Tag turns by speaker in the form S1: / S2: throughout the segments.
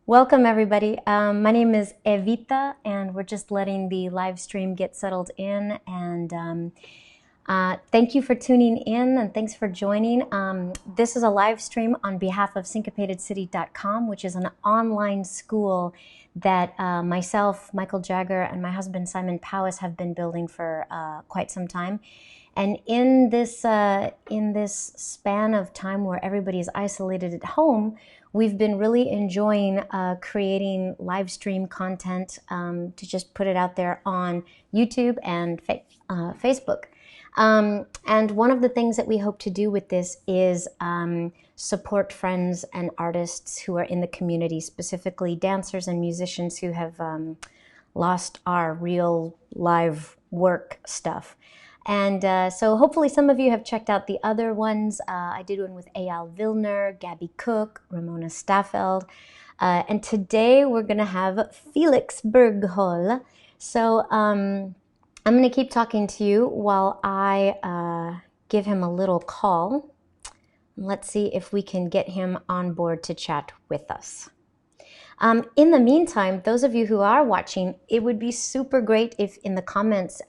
S1: Welcome, everybody. My name is Evita, and we're just letting the live stream get settled in. And thank you for tuning in, and thanks for joining. This is a live stream on behalf of syncopatedcity.com, which is an online school that myself, Michael Jagger, and my husband Simon Powis have been building for quite some time. And in this span of time where everybody is isolated at home, we've been really enjoying creating live stream content to just put it out there on YouTube and Facebook. And one of the things that we hope to do with this is support friends and artists who are in the community, specifically dancers and musicians who have lost our real live work stuff. And so hopefully some of you have checked out the other ones. I did one with Eyal Vilner, Gabby Cook, Ramona Staffeld. And today we're going to have Felix Berghäll. So I'm going to keep talking to you while I give him a little call. Let's see if we can get him on board to chat with us. In the meantime, those of you who are watching, it would be super great if in the comments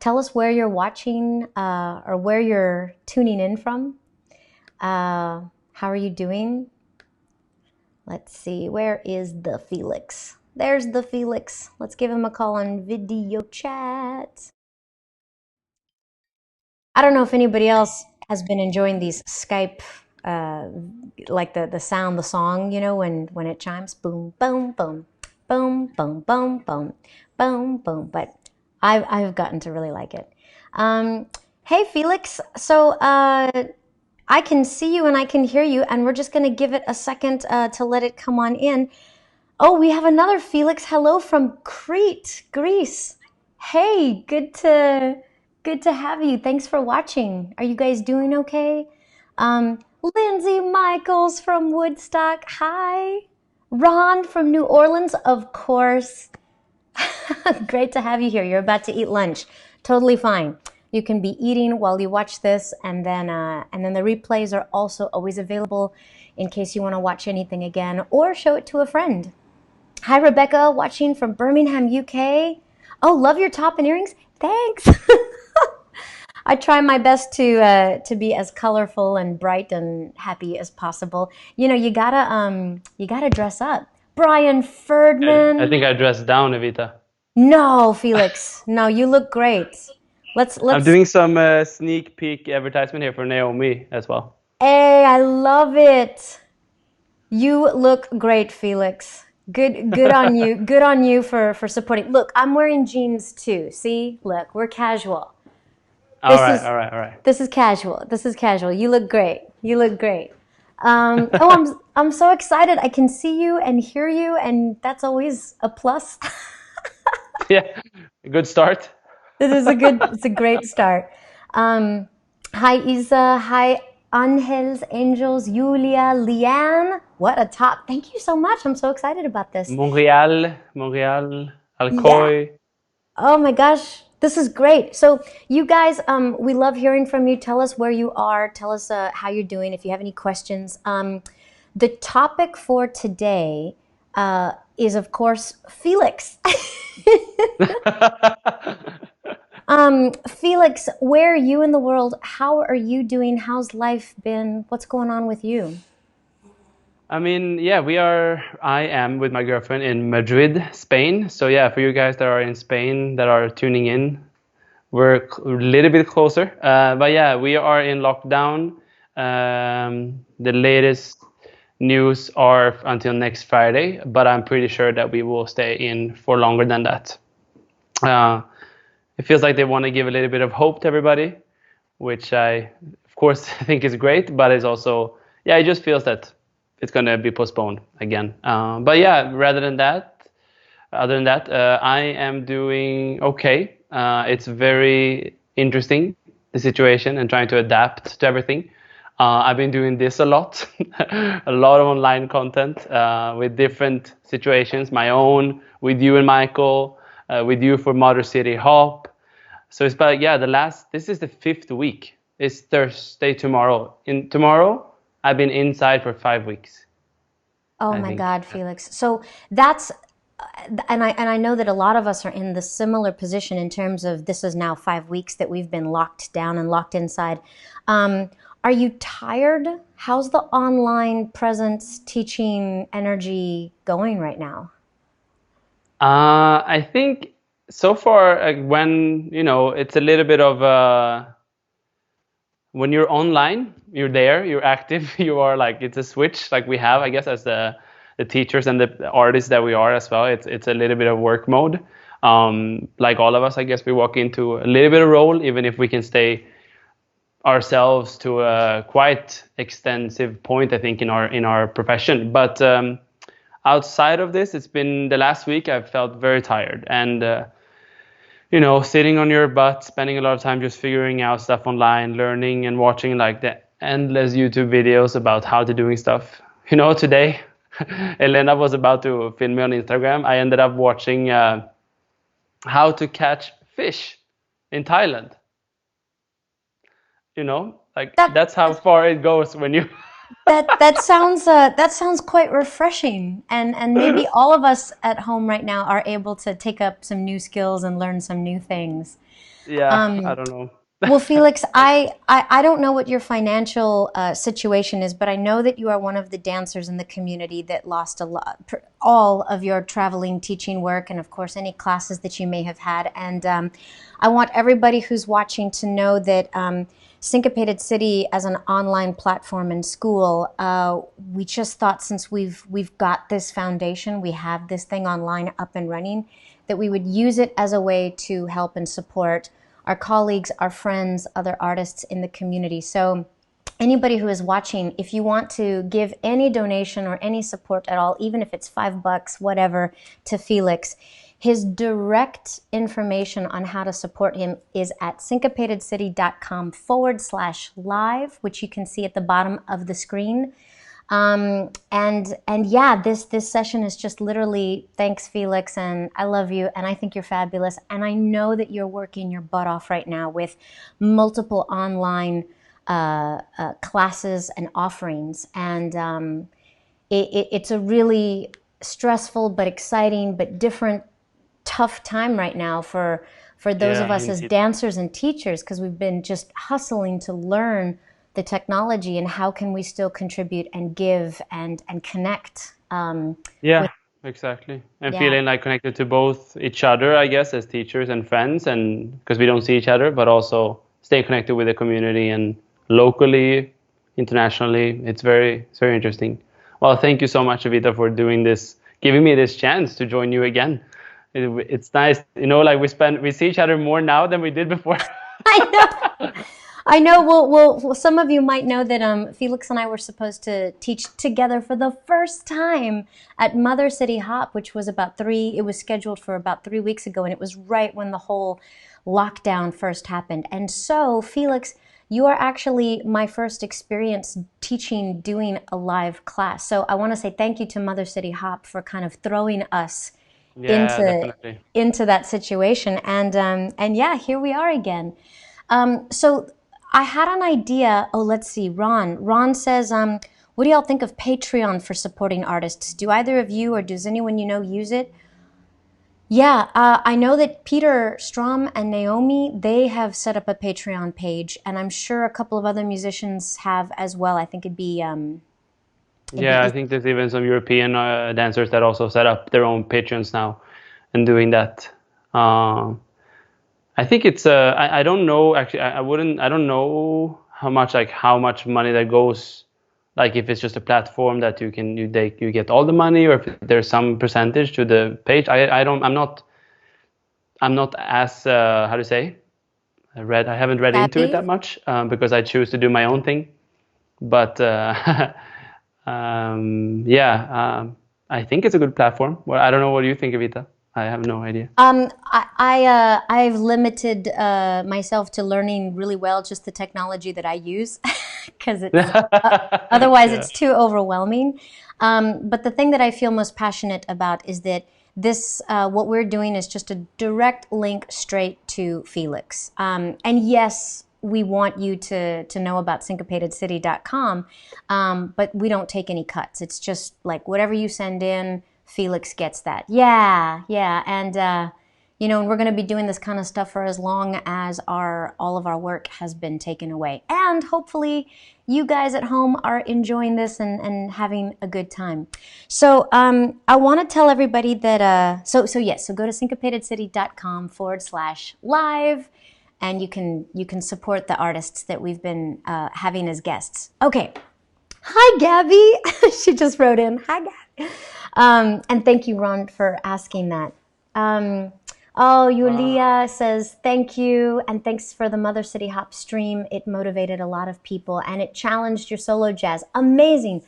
S1: tell us where you're watching or where you're tuning in from. How are you doing? Let's see, where is the Felix? There's the Felix. Let's give him a call on video chat. I don't know if anybody else has been enjoying these Skype, like the sound, the song, you know, when it chimes, boom, boom, boom, boom, boom, boom, boom, boom, boom. But I've gotten to really like it. Hey, Felix. So I can see you and I can hear you, and we're just going to give it a second to let it come on in. Oh, we have another Felix. Hello from Crete, Greece. Hey, good to have you. Thanks for watching. Are you guys doing okay? Lindsay Michaels from Woodstock. Hi. Ron from New Orleans, of course. Great to have you here. You're about to eat lunch. Totally fine. You can be eating while you watch this, and then the replays are also always available in case you want to watch anything again or show it to a friend. Hi, Rebecca, watching from Birmingham, UK. Oh, love your top and earrings. Thanks. I try my best to be as colorful and bright and happy as possible. You know, you gotta dress up. Brian
S2: I
S1: Ferdman.
S2: think I dressed down, Evita.
S1: No, Felix. No, you look great. Let's.
S2: I'm doing some sneak peek advertisement here for Naomi as well.
S1: Hey, I love it. You look great, Felix. Good on you. Good on you for supporting. Look, I'm wearing jeans too. See? Look, we're casual.
S2: All right, all right, all right.
S1: This is casual. This is casual. You look great. You look great. I'm so excited. I can see you and hear you, and that's always a plus.
S2: Yeah, good start.
S1: It's a great start. Hi Isa, hi Angels, Angels, Julia, Leanne. What a top. Thank you so much. I'm so excited about this.
S2: Montreal,
S1: Yeah.
S2: Alcoy.
S1: Oh my gosh. This is great. So you guys, we love hearing from you. Tell us where you are. Tell us how you're doing. If you have any questions. The topic for today is, of course, Felix. Felix, where are you in the world? How are you doing? How's life been? What's going on with you?
S2: I mean, yeah, I am with my girlfriend in Madrid, Spain. So yeah, for you guys that are in Spain that are tuning in, we're a little bit closer. But yeah, we are in lockdown. The latest news are until next Friday, but I'm pretty sure that we will stay in for longer than that. Uh, it feels like they want to give a little bit of hope to everybody, which I, of course, think is great, but it's also, yeah, it just feels that it's going to be postponed again. But yeah, other than that, I am doing okay. It's very interesting, the situation, and trying to adapt to everything. I've been doing this a lot, a lot of online content with different situations, my own, with you and Michael, with you for Motor City Hop. So it's about, yeah, this is the 5th week. It's Thursday tomorrow. Tomorrow, I've been inside for 5 weeks.
S1: Oh
S2: I
S1: my
S2: think.
S1: God, Felix. So that's, and I know that a lot of us are in the similar position in terms of this is now 5 weeks that we've been locked down and locked inside. Um, are you tired? How's the online presence teaching energy going right now?
S2: I think so far, when it's a little bit of when you're online, you're there, you're active, you are like it's a switch like we have, I guess, as the teachers and the artists that we are as well. It's a little bit of work mode. Like all of us, I guess we walk into a little bit of role, even if we can stay ourselves to a quite extensive point, I think, in our profession. But outside of this, it's been the last week I've felt very tired, and sitting on your butt, spending a lot of time just figuring out stuff online, learning and watching like the endless YouTube videos about how to doing stuff. Today, Elena was about to film me on Instagram. I ended up watching how to catch fish in Thailand. Like
S1: That
S2: that's how far it goes when you.
S1: that sounds quite refreshing, and maybe all of us at home right now are able to take up some new skills and learn some new things.
S2: Yeah, I
S1: Um,
S2: don't know.
S1: Well, Felix, I don't know what your financial situation is, but I know that you are one of the dancers in the community that lost a lot, all of your traveling teaching work, and of course, any classes that you may have had. And I want everybody who's watching to know that Syncopated City, as an online platform and school, we just thought since we've got this foundation, we have this thing online up and running, that we would use it as a way to help and support our colleagues, our friends, other artists in the community. So anybody who is watching, if you want to give any donation or any support at all, even if it's $5, whatever, to Felix, his direct information on how to support him is at syncopatedcity.com/live, which you can see at the bottom of the screen. And yeah, this session is just literally thanks, Felix, and I love you, and I think you're fabulous, and I know that you're working your butt off right now with multiple online classes and offerings, and it's a really stressful but exciting but different, tough time right now for those of
S2: Yeah,
S1: us as
S2: indeed.
S1: dancers and teachers, because we've been just hustling to learn the technology and how can we still contribute and give and connect
S2: Yeah,
S1: with,
S2: exactly. And
S1: yeah.
S2: feeling like connected to both each other, I guess, as teachers and friends, and because we don't see each other, but also stay connected with the community and locally, internationally. It's very interesting. Well, thank you so much, Evita, for doing this, giving me this chance to join you again. It's nice, like we see each other more now than we did before.
S1: I know. I know. Well, some of you might know that Felix and I were supposed to teach together for the first time at Mother City Hop, which was it was scheduled for about 3 weeks ago, and it was right when the whole lockdown first happened. And so, Felix, you are actually my first experience teaching, doing a live class. So I want to say thank you to Mother City Hop for kind of throwing us
S2: Yeah,
S1: into
S2: definitely.
S1: that situation, and yeah, here we are again. So I had an idea. Oh, let's see. Ron says, what do y'all think of Patreon for supporting artists? Do either of you or does anyone you know use it? Yeah, I know that Peter Strom and Naomi, they have set up a Patreon page, and I'm sure a couple of other musicians have as well. I think it'd
S2: Yeah, I
S1: be
S2: think there's even some European dancers that also set up their own patrons now and doing that. Um, I think it's I don't know actually. I don't know how much money that goes, like if it's just a platform that you get all the money, or if there's some percentage to the page. I'm not as how to say, I haven't read into it that
S1: savvy.
S2: much, because I choose to do my own thing. But yeah, I think it's a good platform. Well, I don't know, what do you think, Evita? I have no idea.
S1: I've limited myself to learning really well just the technology that I use because otherwise
S2: Yeah.
S1: it's too overwhelming. But the thing that I feel most passionate about is that what we're doing is just a direct link straight to Felix. And yes, we want you to know about syncopatedcity.com, but we don't take any cuts. It's just like whatever you send in, Felix gets that. Yeah, and you know, and we're going to be doing this kind of stuff for as long as all of our work has been taken away. And hopefully you guys at home are enjoying this and having a good time. So I want to tell everybody that, so go to syncopatedcity.com/live, and you can support the artists that we've been having as guests. Okay. Hi, Gabby. She just wrote in. Hi, Gabby. And thank you, Ron, for asking that. Oh, Yulia says, thank you, and thanks for the Mother City Hop stream. It motivated a lot of people, and it challenged your solo jazz. Amazing.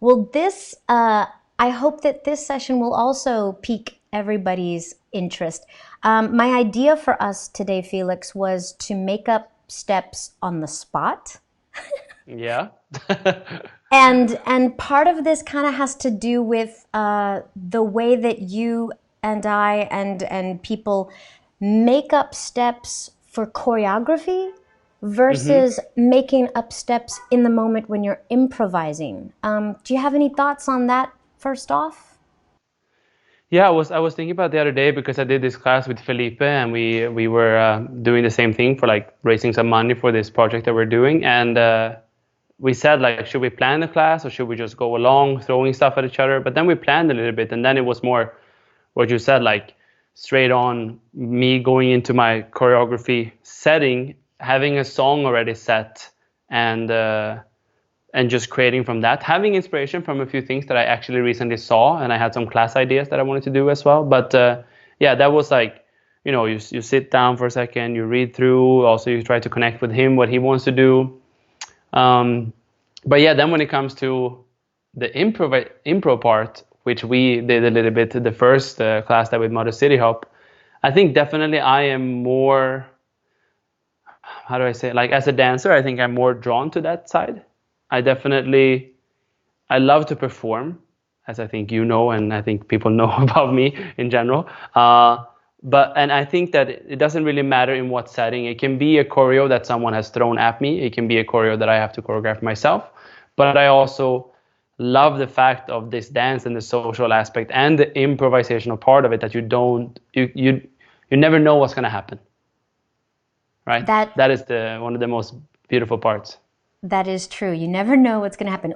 S1: Well, this, I hope that this session will also pique everybody's interest. My idea for us today, Felix, was to make up steps on the spot.
S2: Yeah.
S1: And part of this kind of has to do with the way that you and I and people make up steps for choreography versus making up steps in the moment when you're improvising. Do you have any thoughts on that first off?
S2: Yeah, I was thinking about the other day because I did this class with Felipe, and we were doing the same thing for like raising some money for this project that we're doing, and we said like, should we plan the class or should we just go along throwing stuff at each other? But then we planned a little bit, and then it was more what you said, like straight on me going into my choreography setting, having a song already set, and just creating from that, having inspiration from a few things that I actually recently saw, and I had some class ideas that I wanted to do as well. But yeah, that was like, you know, you sit down for a second, you read through, also you try to connect with him, what he wants to do. But yeah, then when it comes to the improv part, which we did a little bit the first class that with Mother City Hop, I think definitely I am more, how do I say, like as a dancer, I think I'm more drawn to that side. I love to perform, as I think you know, and I think people know about me in general. And I think that it doesn't really matter in what setting. It can be a choreo that someone has thrown at me. It can be a choreo that I have to choreograph myself. But I also love the fact of this dance and the social aspect and the improvisational part of it, that you never know what's going to happen, right? That is one of the most beautiful parts.
S1: That is true. You never know what's going to happen.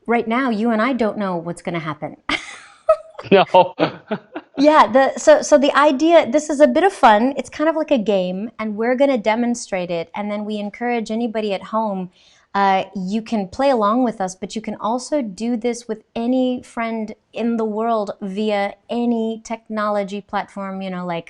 S1: Right now, you and I don't know what's going to happen.
S2: No.
S1: Yeah, so the idea, this is a bit of fun. It's kind of like a game, and we're going to demonstrate it, and then we encourage anybody at home. You can play along with us, but you can also do this with any friend in the world via any technology platform, you know, like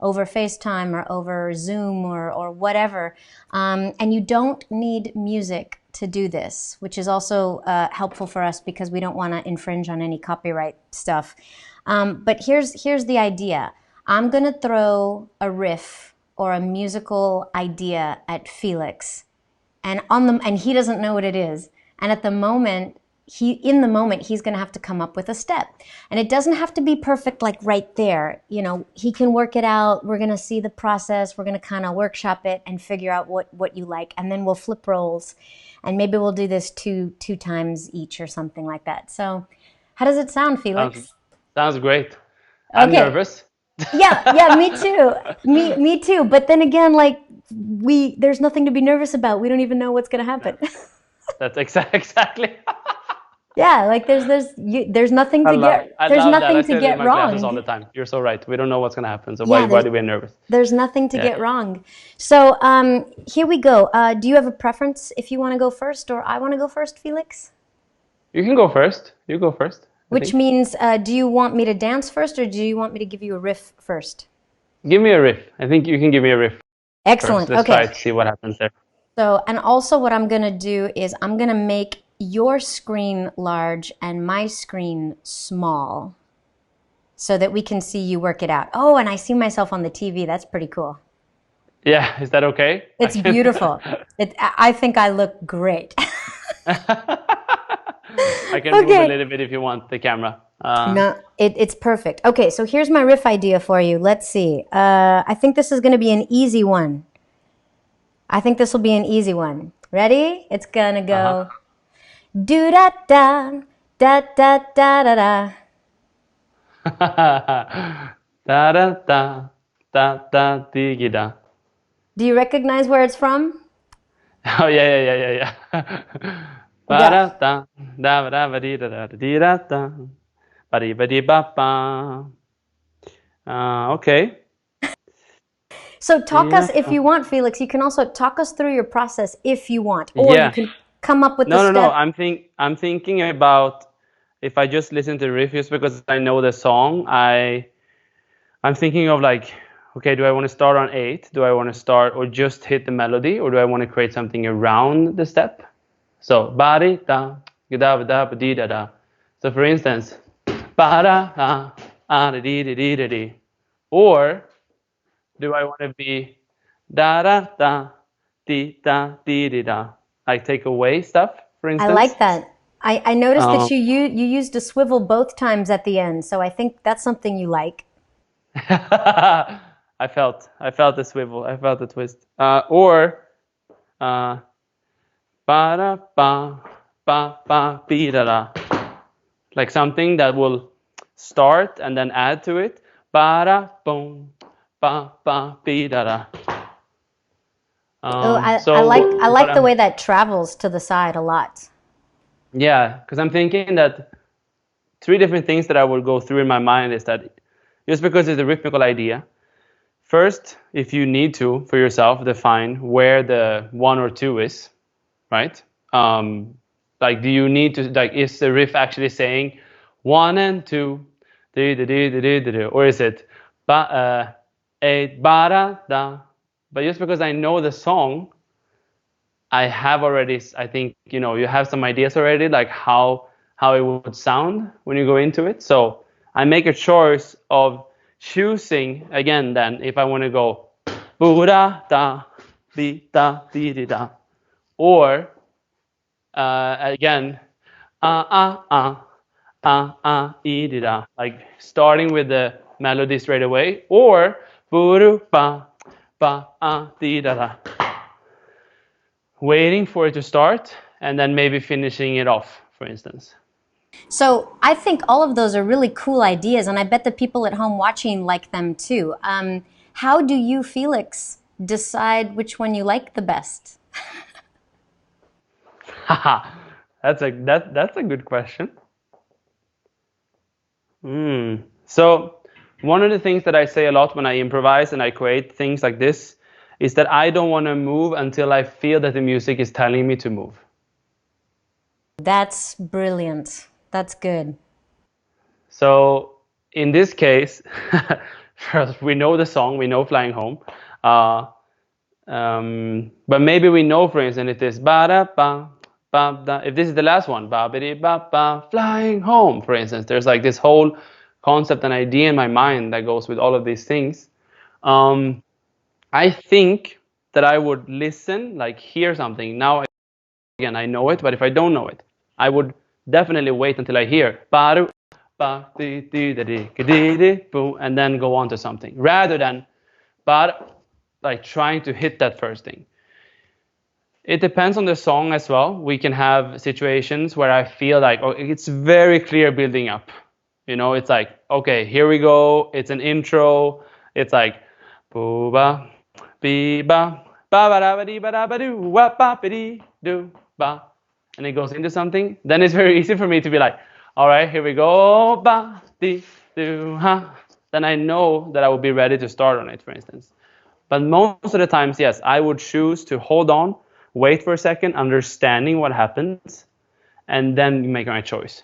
S1: over FaceTime or over Zoom or whatever. And you don't need music to do this, which is also helpful for us because we don't want to infringe on any copyright stuff. But here's the idea. I'm going to throw a riff or a musical idea at Felix. And he doesn't know what it is. And at the moment, he's going to have to come up with a step. And it doesn't have to be perfect like right there. You know, he can work it out. We're going to see the process. We're going to kind of workshop it and figure out what you like. And then we'll flip roles. And maybe we'll do this two times each or something like that. So how does it sound, Felix?
S2: Sounds great. I'm nervous.
S1: Yeah, me too. Me too. But then again, like, there's nothing to be nervous about. We don't even know what's going to happen.
S2: That's exactly.
S1: Yeah, like there's nothing to get wrong.
S2: Classes all the time. You're so right. We don't know what's going to happen. So why do we get nervous?
S1: There's nothing to get wrong. So here we go. Do you have a preference if you want to go first or I want to go first, Felix?
S2: You can go first. You go first.
S1: Which means, do you want me to dance first or do you want me to give you a riff first?
S2: Give me a riff. I think you can give me a riff.
S1: Excellent.
S2: Let's
S1: okay.
S2: try to see what happens there.
S1: So, and also what I'm going to do is I'm going to make your screen large and my screen small so that we can see you work it out. Oh, and I see myself on the TV. That's pretty cool.
S2: Yeah, is that okay?
S1: It's beautiful. I think I look great.
S2: I can move a little bit if you want the camera.
S1: No, it's perfect. Okay, so here's my riff idea for you. Let's see. I think this is going to be an easy one. I think this will be an easy one. Ready? It's gonna
S2: Uh-huh.
S1: go do da da da da da da da.
S2: Da da da da da digi da.
S1: Do you recognize where it's from?
S2: Oh yeah. Ba
S1: Go.
S2: da da da da ba dee da da dee da da ba dee ba dee ba ba. Okay.
S1: So talk
S2: Yeah.
S1: us if you want, Felix. You can also talk us through your process if you want, or you
S2: Yeah.
S1: can come up with the
S2: No.
S1: step.
S2: I'm thinking about if I just listen to the riff just because I know the song. I'm thinking of like, okay, do I want to start on 8? Do I want to start or just hit the melody, or do I want to create something around the step? So ba di da da da ba dee da da. So for instance, ba da da da dee dee dee dee. Or do I want to be da da da dee da dee dee da? Like take away stuff, for
S1: I
S2: instance.
S1: like that. I noticed that
S2: Um,
S1: you used a swivel both times at the end, so I think that's something you like.
S2: I felt the swivel. I felt the twist. Or uh, ba da ba be da da. Like something that will start and then add to it. Ba da boom ba be da da.
S1: Oh, I
S2: But
S1: like the way that travels to the side a lot.
S2: yeah, because I'm thinking that three different things that I would go through in my mind is that just because it's a rhythmical idea, first, if you need to for yourself define where the one or two is, right? Um, like, do you need to like is the riff actually saying one and two, or is it ba eight ba da da? But just because I know the song, I have already. I think you have some ideas already, like how it would sound when you go into it. So I make a choice of choosing again. Then if I want to go boo da da bi da di da, or again di da, like starting with the melody straight away, or boo di da, waiting for it to start and then maybe finishing it off, for instance.
S1: So I think all of those are really cool ideas, and I bet the people at home watching like them too. How do you, Felix, decide which one you like the best?
S2: Haha, that's a good question. So one of the things that I say a lot when I improvise and I create things like this is that I don't want to move until I feel that the music is telling me to move.
S1: That's brilliant. That's good.
S2: So in this case, first we know the song, we know Flying Home. Uh, but maybe we know, for instance, it is ba da ba ba da. If this is the last one, ba ba ba ba, flying home, for instance, there's like this whole concept and idea in my mind that goes with all of these things. Um, I think that I would listen, like hear something. Now again, I know it, but if I don't know it, I would definitely wait until I hear ba ba di di da di di di boom, and then go on to something rather than but like trying to hit that first thing. It depends on the song as well. We can have situations where I feel like it's very clear building up. It's like, okay, here we go. It's an intro. It's like boo ba be ba ba ba da ba dee ba da ba doo wa ba ba dee doo ba, and it goes into something. Then it's very easy for me to be like, all right, here we go ba dee doo ha. Then I know that I will be ready to start on it, for instance. But most of the times, yes, I would choose to hold on, wait for a second, understanding what happens, and then make my choice.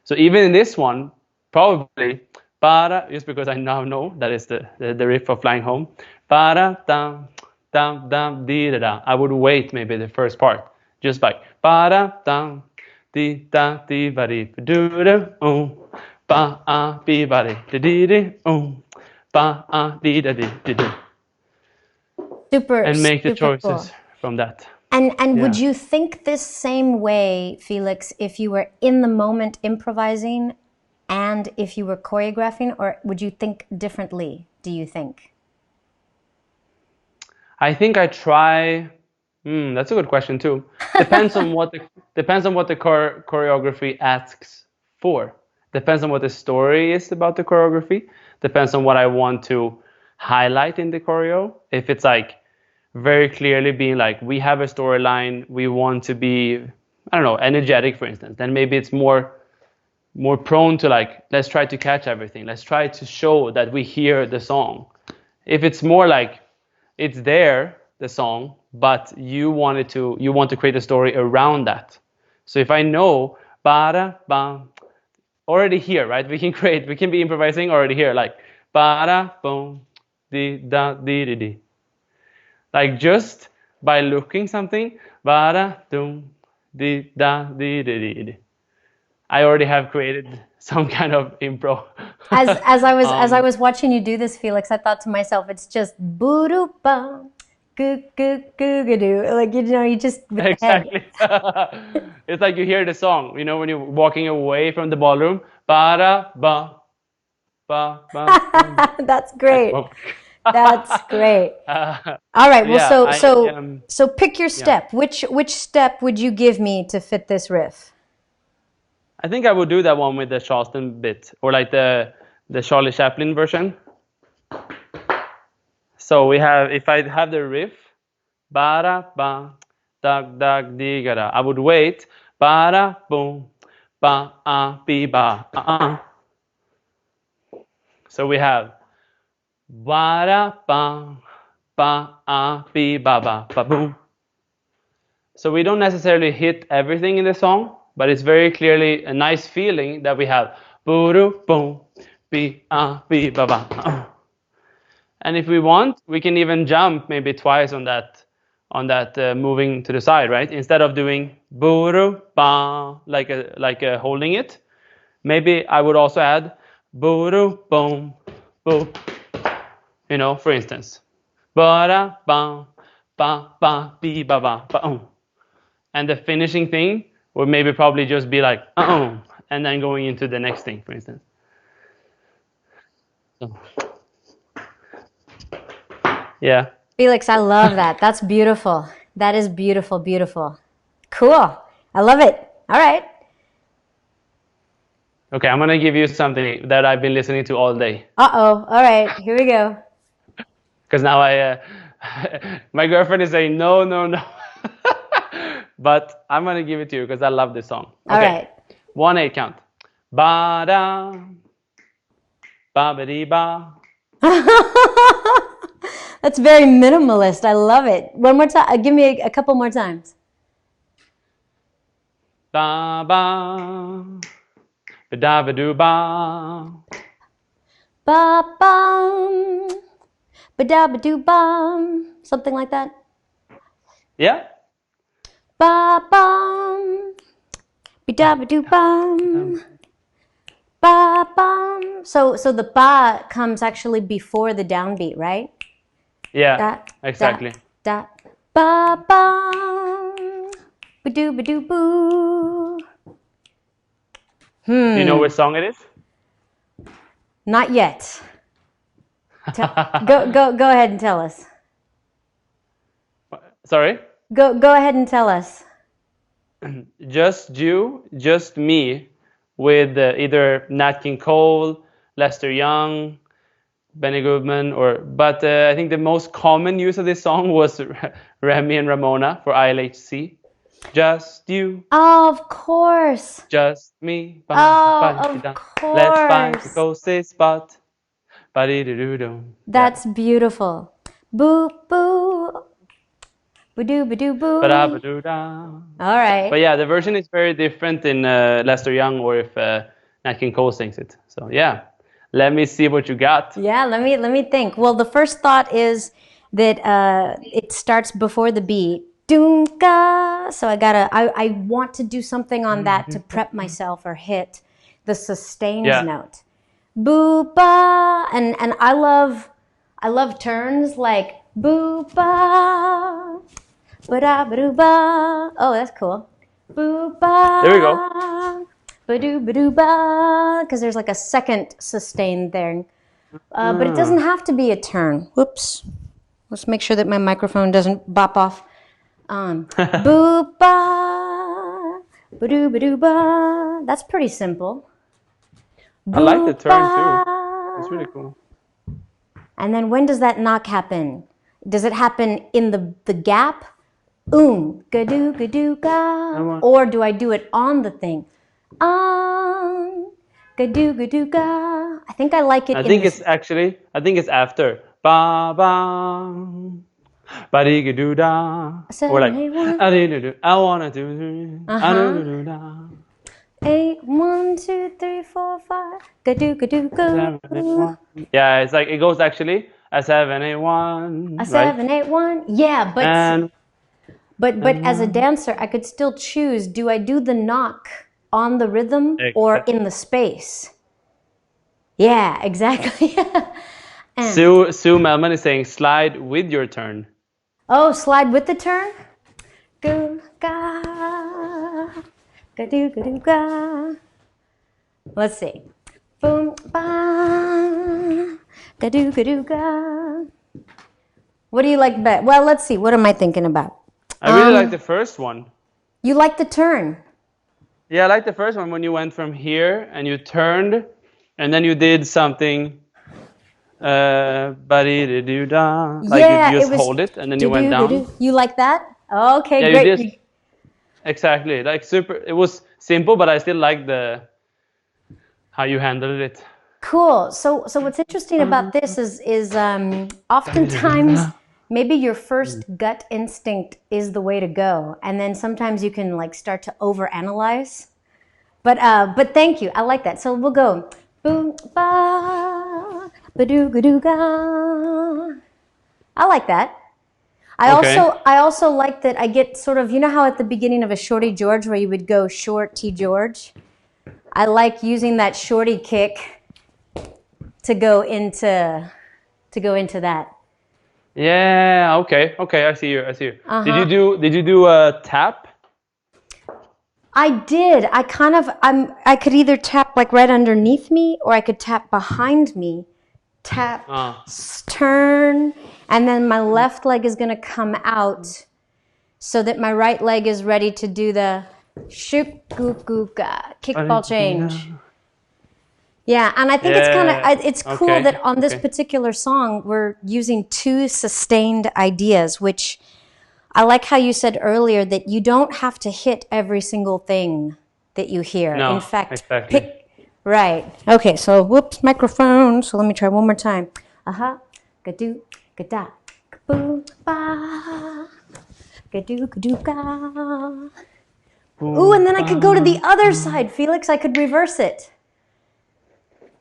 S2: So even in this one, probably para, just because I now know that is the riff of Flying Home. Para dam dam dam di da da. I would wait maybe the first part, just like para dam di da di ba di do da ba bi ba di di di ba di da di di,
S1: Super,
S2: and make the
S1: super cool.
S2: choices from that.
S1: And would
S2: Yeah.
S1: you think this same way, Felix, if you were in the moment improvising and if you were choreographing, or would you think differently, do you think?
S2: I think I try. That's a good question too. Depends on what the choreography asks for. Depends on what the story is about the choreography. Depends on what I want to highlight in the choreo. If it's like very clearly being like, we have a storyline, we want to be, I don't know, energetic, for instance, then maybe it's more prone to like, let's try to catch everything. Let's try to show that we hear the song. If it's more like it's there, the song, but you want to create a story around that. So if I know ba ba already here, right? We can be improvising already here, like ba boom di da di di di. Like just by looking something, ba dum di da di di di. I already have created some kind of impro.
S1: As I was watching you do this, Felix, I thought to myself, it's just boo doo bum, goo goo goo goo doo. Like you just with the head.
S2: Exactly. It's like you hear the song, when you're walking away from the ballroom. Ba ba ba ba.
S1: That's great.
S2: Well,
S1: That's great. All right. Well,
S2: yeah,
S1: so pick your
S2: yeah.
S1: step. Which step would you give me to fit this riff?
S2: I think I would do that one with the Charleston bit, or like the Charlie Chaplin version. So if I have the riff, ba da ba, dag dag di ga da. I would wait, ba da boom, ba bi ba So we have ba da ba, bi ba boom. So we don't necessarily hit everything in the song, but it's very clearly a nice feeling that we have boo doo boom, bi ba ba. And if we want, we can even jump maybe twice on that moving to the side, right? Instead of doing boo doo ba like holding it, maybe I would also add boo doo boom boo. For instance, ba da ba ba bi ba ba. And the finishing thing would maybe probably just be like, and then going into the next thing, for instance. So, yeah.
S1: Felix, I love that. That's beautiful. That is beautiful, beautiful. Cool. I love it. All right.
S2: Okay, I'm gonna give you something that I've been listening to all day.
S1: Uh-oh. All right. Here we go.
S2: Because now my girlfriend is saying no, no, no. But I'm gonna give it to you because I love this song. Okay.
S1: All right.
S2: 1-8 count. Ba da, ba ba dee ba.
S1: That's very minimalist. I love it. One more time. Give me a couple more times.
S2: Ba ba, ba da ba doo ba.
S1: Ba bum, ba da ba doo bum, something like that.
S2: Yeah.
S1: Ba bum, ba da ba doo bum, ba bum. So the ba comes actually before the downbeat, right?
S2: Yeah.
S1: Da,
S2: exactly.
S1: Da, ba bum, ba doo boo.
S2: Do you know which song it is?
S1: Not yet. Go ahead and tell us.
S2: Sorry?
S1: Go ahead and tell us.
S2: Just you, just me, with either Nat King Cole, Lester Young, Benny Goodman, but I think the most common use of this song was Remy and Ramona for ILHC. Just you.
S1: Of course.
S2: Just me.
S1: Of course.
S2: Let's find the closest spot.
S1: That's beautiful. Boo boo. Ba-doo, ba-doo, boo. All right.
S2: But yeah, the version is very different in Lester Young or if Nat King Cole sings it. So yeah, let me see what you got.
S1: Yeah, let me think. Well, the first thought is that it starts before the beat. Dunka. So I want to do something on that to prep myself or hit the sustains note. Boo-ba. And I love turns like boo-ba. Ba-da-ba-doo-ba. Oh, that's cool. Boo-ba.
S2: There we go.
S1: Ba-doo-ba-doo-ba. Because there's like a second sustain there. But it doesn't have to be a turn. Whoops. Let's make sure that my microphone doesn't bop off. Boop ba, ba doo ba doo ba. That's pretty simple.
S2: I like the turn too. It's really cool.
S1: And then when does that knock happen? Does it happen in the gap? Ga doo ga. Or do I do it on the thing? Ga doo ga. I think I like it.
S2: I think it's after. Ba ba. Ba dee ga doo da. Or like I wanna do. I do da.
S1: 8, 1, 2, 3, 4, 5. Ga doo go.
S2: Yeah, it's like it goes actually a 7, 8, 1.
S1: A 7, 8, 1. Yeah, but as a dancer, I could still choose. Do I do the knock on the rhythm or in the space? Yeah, exactly.
S2: Sue Melman is saying slide with your turn.
S1: Oh, slide with the turn. Go ga. Ga doo ga. Let's see. Boom ba. Ga doo ga. What do you like better? Well, let's see. What am I thinking about?
S2: I really like the first one.
S1: You like the turn?
S2: Yeah, I like the first one when you went from here and you turned, and then you did something. Ba-dee-da-doo-da. Like you just hold it and then you went down.
S1: You like that? Okay,
S2: yeah,
S1: great.
S2: You just, exactly. Like super. It was simple, but I still like how you handled it.
S1: Cool. So what's interesting about this is oftentimes maybe your first gut instinct is the way to go, and then sometimes you can like start to overanalyze. But thank you. I like that. So we'll go boom ba ba doo ga doo ga. I like that. I also like that I get sort of, you know how at the beginning of a Shorty George where you would go short T George? I like using that shorty kick to go into that.
S2: Yeah, okay, I see you. Did you do a tap?
S1: I did. I could either tap like right underneath me or I could tap behind me. Tap, turn, and then my left leg is going to come out so that my right leg is ready to do the shuk-guk-guk-ga, kickball change. Yeah, and I think it's cool that on this particular song we're using 2 sustained ideas, which I like how you said earlier that you don't have to hit every single thing that you hear.
S2: No,
S1: in fact,
S2: exactly.
S1: Right. Okay, so whoops, microphone. So let me try one more time. Ga-doo, ga-da, ga-boo, ba. Ga-doo, ga-doo, ga. Ooh, and then I could go to the other side, Felix. I could reverse it.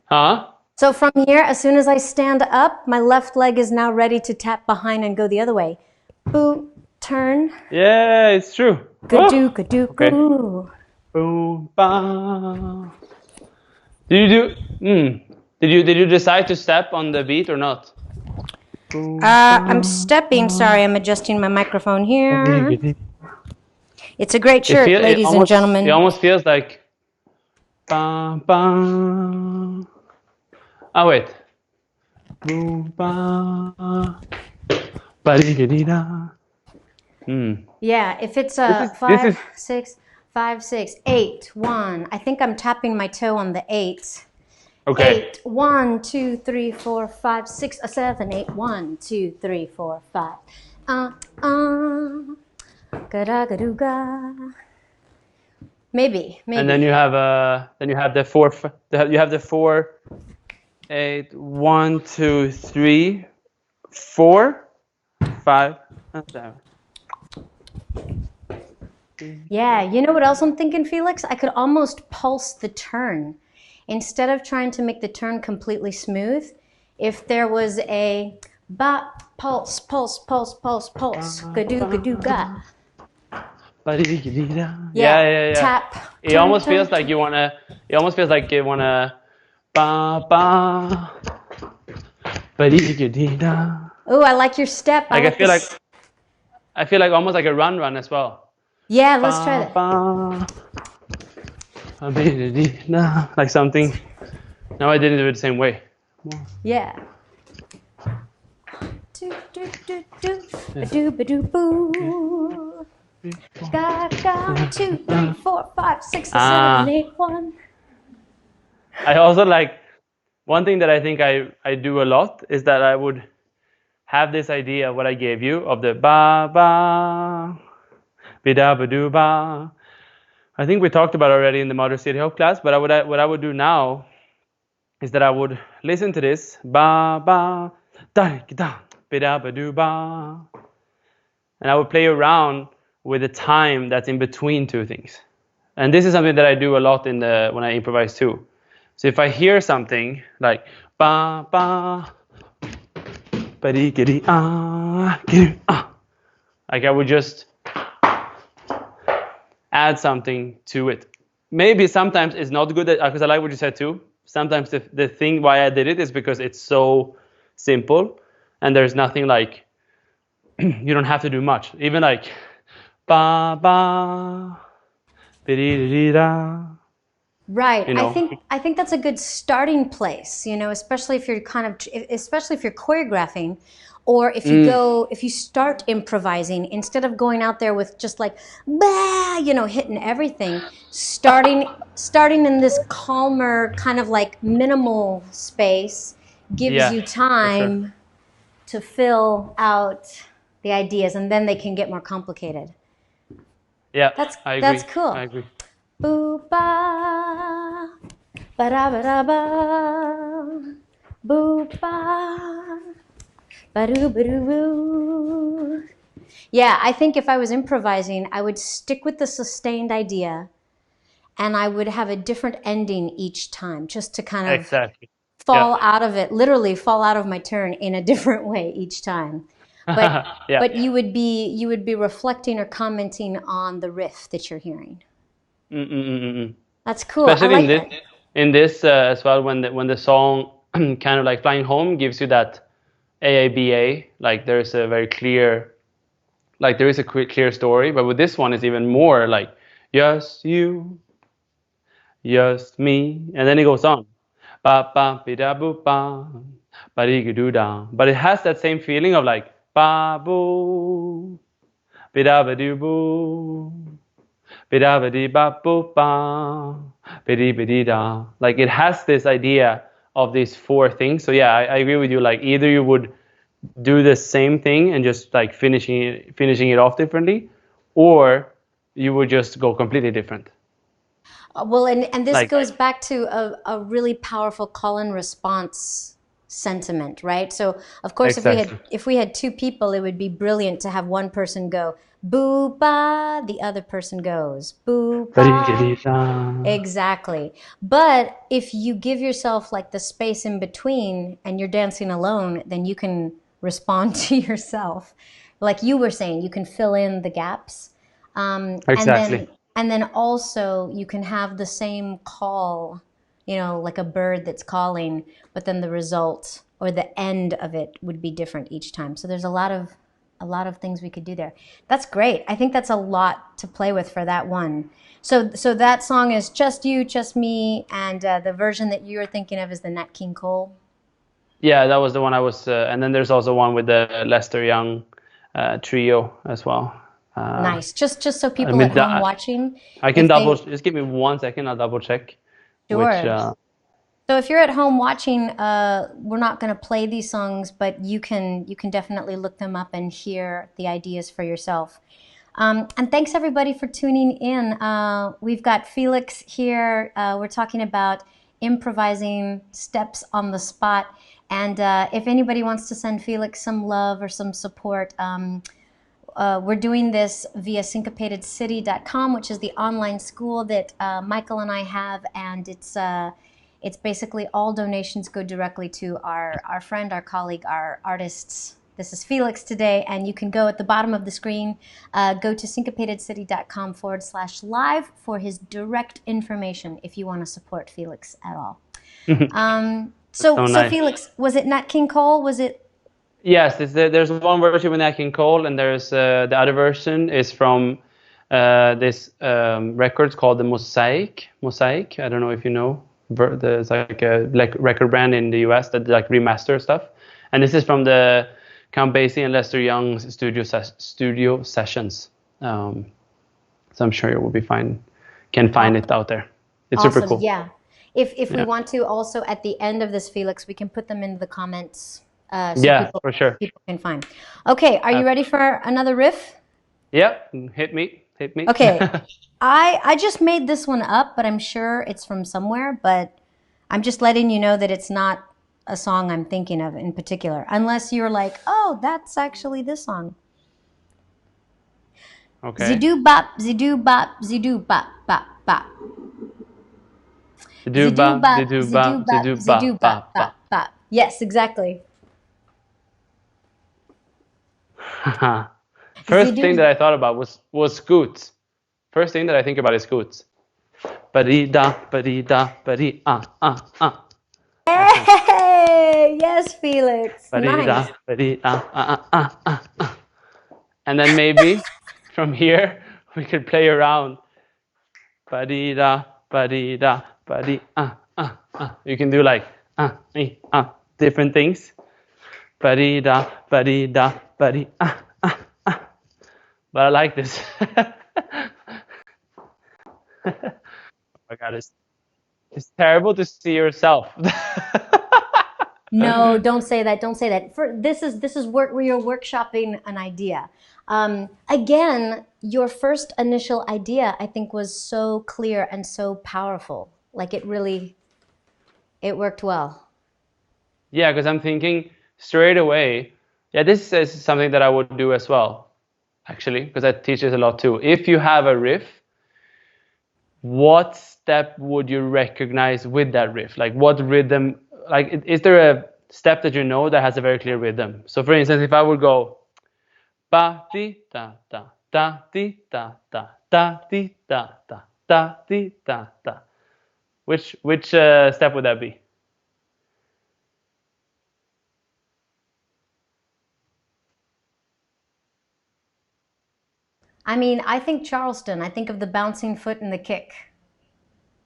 S2: Huh?
S1: So from here, as soon as I stand up, my left leg is now ready to tap behind and go the other way. Boo, turn.
S2: Yeah, it's true.
S1: Ga-doo, ga-doo, goo.
S2: Boom, ba. Did you decide to step on the beat or not?
S1: I'm stepping. Sorry, I'm adjusting my microphone here. It's a great shirt, ladies and gentlemen.
S2: It almost feels like. Ba, ba. Oh wait. Boom, ba. Ba-dee-ga-dee-da.
S1: Yeah, if it's a 5, 6, 5, 6, 8, 1. I think I'm tapping my toe on the 8.
S2: Okay.
S1: 8, 1, 2, 3, 4, 5, 6, 7, 8, 1, 2, 3, 4, 5. Ga-da-ga-doo-ga. Maybe.
S2: And then you have the 4. You have the 4, 8, 1, 2, 3, 4, 5, and 7.
S1: Yeah, you know what else I'm thinking, Felix? I could almost pulse the turn. Instead of trying to make the turn completely smooth, if there was a ba, pulse, pulse, pulse, pulse, pulse, ga-doo, ga-doo, ga.
S2: Yeah.
S1: Tap.
S2: It almost feels like you wanna. It almost feels like you wanna. Ba ba. Ba-dee-ga-dee-da.
S1: Oh, I like your step.
S2: I feel like almost like a run as well.
S1: Yeah, let's try that.
S2: Like something. No, I didn't do it the same way.
S1: Yeah. do do ba-do ba-do boo. Ga 2, 3, 4, 5, 6, 7, 8, 1.
S2: I also like one thing that I think I do a lot is that I would have this idea what I gave you of the ba ba bida ba do ba. I think we talked about already in the Modern City Hope class, but what I would do now is that I would listen to this ba ba da da bida ba do ba, and I would play around with the time that's in between two things. And this is something that I do a lot when I improvise too. So if I hear something like ba ba ba dee giddy like I would just add something to it. Maybe sometimes it's not good because I like what you said too. Sometimes the thing why I did it is because it's so simple and there's nothing like you don't have to do much. Even like ba ba ba dee dee da.
S1: Right.
S2: You know.
S1: I think that's a good starting place, you know, especially if you're especially if you're choreographing, or if you start improvising instead of going out there with just like bah, you know, hitting everything, starting in this calmer kind of like minimal space gives
S2: Yeah,
S1: you
S2: for sure.
S1: time to fill out the ideas, and then they can get more complicated.
S2: Yeah,
S1: That's
S2: I
S1: that's
S2: agree. I
S1: cool.
S2: agree.
S1: Boo ba ba da ba da ba. Boo ba ba doo ba doo boo. Yeah, I think if I was improvising, I would stick with the sustained idea, and I would have a different ending each time, just to kind of
S2: Exactly. Yeah.
S1: fall out of it, literally fall out of my turn in a different way each time. But
S2: Yeah.
S1: but you would be reflecting or commenting on the riff that you're hearing.
S2: Mm-mm-mm-mm.
S1: That's cool. I
S2: Especially
S1: like that.
S2: in this as well when the song kind of like Flying Home gives you that AABA, like there's a very clear, like there is a clear story, but with this one it's even more like just you, just me, and then it goes on. Ba ba bi da boo ba ba dee doo da. But it has that same feeling of like ba boo bi da ba doo boo bi da ba dee ba boo ba bi dee ba dee da. Like it has this idea of these four things. So yeah, I agree with you. Like either you would do the same thing and just like finishing it off differently, or you would just go completely different.
S1: Well, and this
S2: Like
S1: goes back to a really powerful call and response sentiment, right? So, of course,
S2: exactly.
S1: if we had two people, it would be brilliant to have one person go boo ba, the other person goes boo ba. Exactly. But if you give yourself like the space in between and you're dancing alone, then you can respond to yourself. Like you were saying, you can fill in the gaps.
S2: Exactly.
S1: And then also you can have the same call, you know, like a bird that's calling, but then the result or the end of it would be different each time. So there's a lot of things we could do there. That's great. I think that's a lot to play with for that one. So that song is Just You, Just Me, and the version that you're thinking of is the Nat King Cole.
S2: Yeah, that was the one I was, and then there's also one with the Lester Young trio as well.
S1: Nice. Just so
S2: I
S1: people at
S2: mean,
S1: home watching,
S2: I can
S1: if
S2: double.
S1: they
S2: Just give me 1 second. I'll double check. Which,
S1: sure. So if you're at home watching, we're not going to play these songs, but you can definitely look them up and hear the ideas for yourself. And thanks everybody for tuning in. We've got Felix here. We're talking about improvising steps on the spot. And if anybody wants to send Felix some love or some support, we're doing this via syncopatedcity.com, which is the online school that Michael and I have, and it's basically all donations go directly to our friend, our colleague, our artists. This is Felix today, and you can go at the bottom of the screen, go to syncopatedcity.com/live for his direct information if you want to support Felix at all.
S2: so
S1: So
S2: nice.
S1: Felix, was it Nat King Cole? Was it?
S2: Yes, there's one version with Nat King Cole, and there's the other version is from this record called the Mosaic. Mosaic. I don't know if you know. There's like a record brand in the US that like remaster stuff, and this is from the Count Basie and Lester Young's studio sessions. So I'm sure you will be fine. Can find it out there. It's super cool.
S1: Yeah. If we want to, also at the end of this, Felix, we can put them into the comments so
S2: for sure.
S1: people can find. Okay, are you ready for another riff?
S2: Yep, hit me.
S1: Okay, I just made this one up, but I'm sure it's from somewhere. But I'm just letting you know that it's not a song I'm thinking of in particular, unless you're like, oh, that's actually this song.
S2: Okay.
S1: Zidoo bop, zidoo bop, zidoo bop, bop, bop.
S2: Zidoo bop, zidoo bop, zidoo bop, bop,
S1: bop. Yes, exactly.
S2: First thing that I thought about was scoots. First thing that I think about is scoots. Ba-dee-da, ba-dee-da, ba-dee-ah, ah, ah.
S1: Hey, yes, Felix.
S2: Ba-dee-da,
S1: Nice.
S2: ba-dee-ah, ah, ah, ah, ah. And then maybe from here we could play around. Ba-dee-da, ba-dee-da, ba-dee-ah, ah, ah. You can do like different things. Ba-dee-da, ba-dee-da, ba-dee-ah, ah, ah. But I like this. Oh my God, it's terrible to see yourself.
S1: No, don't say that. Don't say that. This is work where you're workshopping an idea. Again, your first initial idea, I think, was so clear and so powerful. Like it worked well.
S2: Yeah, because I'm thinking straight away. Yeah, this is something that I would do as well, actually, because I teach this a lot too. If you have a riff, what step would you recognize with that riff? Like what rhythm, like is there a step that you know that has a very clear rhythm? So for instance, if I would go ba di da da da di da da da di da da da di da da, which step would that be?
S1: I mean, I think Charleston. I think of the bouncing foot and the kick.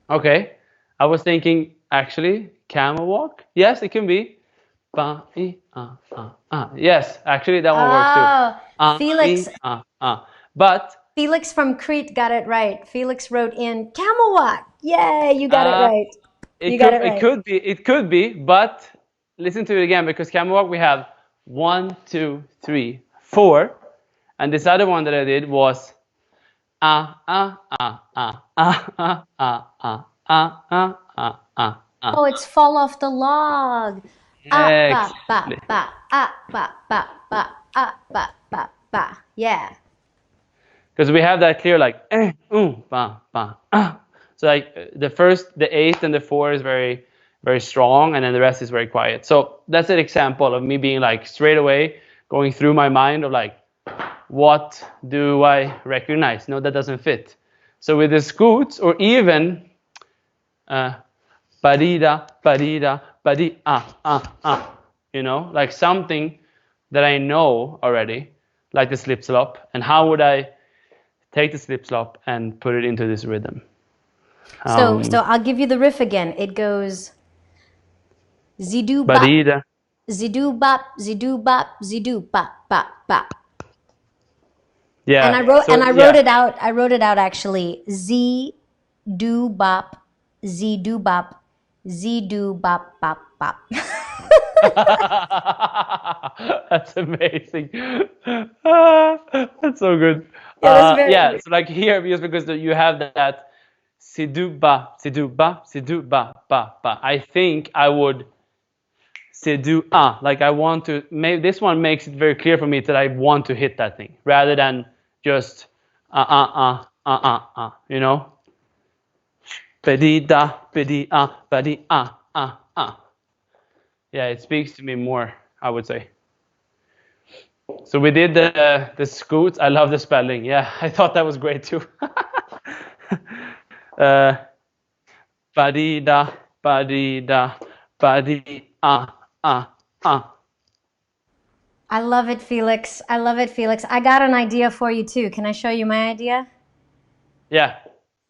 S2: Okay, I was thinking actually camel walk. Yes, it can be. Yes, actually that one works too.
S1: Felix.
S2: But
S1: Felix from Crete got it right. Felix wrote in camel walk. Yay, you got it right.
S2: It could be, but listen to it again because camel walk we have 1, 2, 3, 4, and this other one that I did was
S1: Oh, it's fall off the log.
S2: Exactly.
S1: Yeah.
S2: Because we have that clear like ba ba ah. So like the eighth and the four is very very strong, and then the rest is very quiet. So that's an example of me being like straight away going through my mind of like, what do I recognize? No, that doesn't fit. So with the scoots or even ba-dee-da, ba-dee-da, ba-dee, you know, like something that I know already, like the slip slop, and how would I take the slip slop and put it into this rhythm?
S1: So I'll give you the riff again. It goes zidoo bop,
S2: ba-dee-da.
S1: zidoo bop, zidoo bop, zidoo bop, bop, bop.
S2: Yeah.
S1: And I wrote it out. I wrote it out actually. Z do bop, Z do bop, Z do bop, bop, bop.
S2: That's amazing. That's so good.
S1: Yeah,
S2: so like here, because you have that siduba, siduba, siduba, ba, ba. I think I would sidu like I want to. Maybe this one makes it very clear for me that I want to hit that thing rather than just you know. Bidi da, bidi bidi Yeah, it speaks to me more, I would say. So we did the scoots. I love the spelling. Yeah, I thought that was great too. Badi da, badi da, badi
S1: I love it, Felix. I love it, Felix. I got an idea for you too. Can I show you my idea?
S2: Yeah.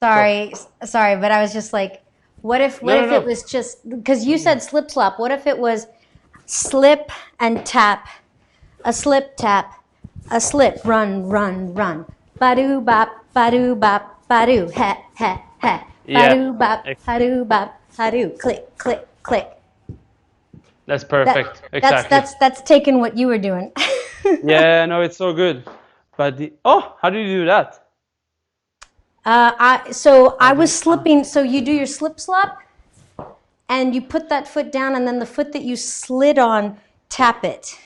S1: Sorry, but I was just like, what if it was just because you said slip slop? What if it was slip and tap, a slip tap, a slip, run, run, run. Ba-doo bop, ba-doo bop, ba-doo, ha, ha, ha.
S2: Yeah.
S1: Ba-doo bop, ba-doo bop, ba-doo, click, click, click.
S2: That's perfect. Exactly.
S1: That's taking what you were doing.
S2: Yeah, no, it's so good. But how do you do that?
S1: I was slipping. So you do your slip slop, and you put that foot down, and then the foot that you slid on, tap it.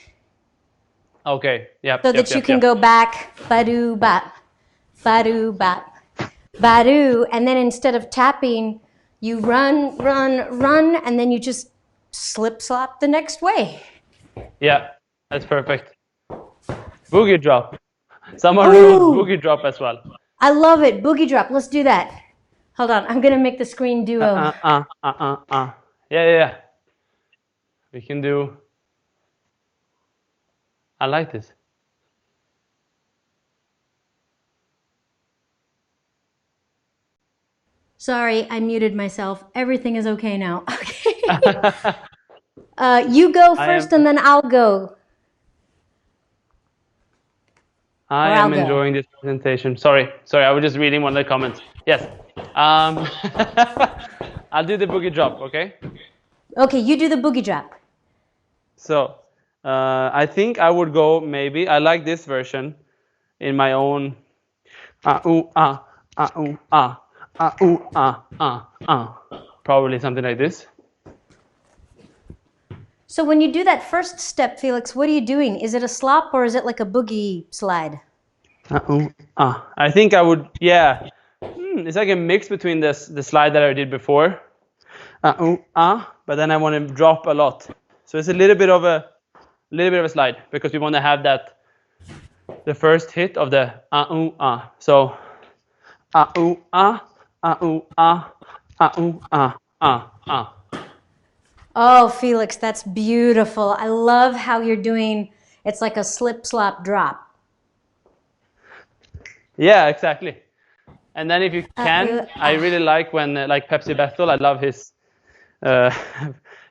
S2: Okay. Yep.
S1: So that you can go back, ba-doo bop, ba-doo bop, ba-doo, and then instead of tapping, you run, run, run, and then you just slip slop the next way.
S2: Yeah, that's perfect. Boogie drop. Someone wrote boogie drop as well.
S1: I love it. Boogie drop. Let's do that. Hold on. I'm going to make the screen duo.
S2: Yeah. We can do. I like this.
S1: Sorry, I muted myself. Everything is okay now. Okay. You go first and then I'll go.
S2: I am enjoying this presentation. Sorry, I was just reading one of the comments. Yes. I'll do the boogie drop, okay?
S1: Okay, you do the boogie drop.
S2: So, I think I would go maybe, I like this version in my own probably something like this.
S1: So when you do that first step, Felix, what are you doing? Is it a slop or is it like a boogie slide?
S2: I think I would, yeah. It's like a mix between the slide that I did before. But then I want to drop a lot. So it's a little bit of a slide because we want to have that the first hit of the So
S1: Oh, Felix, that's beautiful. I love how you're doing, it's like a slip, slop, drop.
S2: Yeah, exactly. And then if you can, I really like when, like Pepsi Bethel, I love his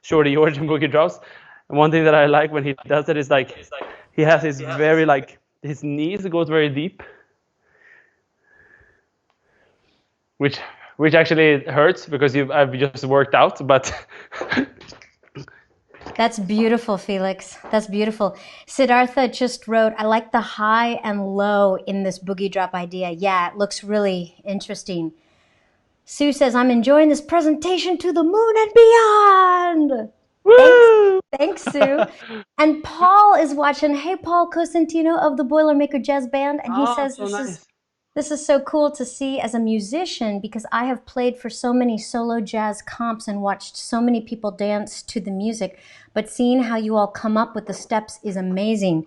S2: Shorty George and Boogie drops. And one thing that I like when he does it is like, he has his very, like, his knees goes very deep. Which actually hurts because I've just worked out, but...
S1: That's beautiful, Felix. That's beautiful. Siddhartha just wrote, I like the high and low in this boogie drop idea. Yeah, it looks really interesting. Sue says, I'm enjoying this presentation to the moon and beyond.
S2: Woo!
S1: Thanks, Sue. And Paul is watching. Hey, Paul Cosentino of the Boilermaker Jazz Band. And he says, this is so cool to see as a musician because I have played for so many solo jazz comps and watched so many people dance to the music. But seeing how you all come up with the steps is amazing.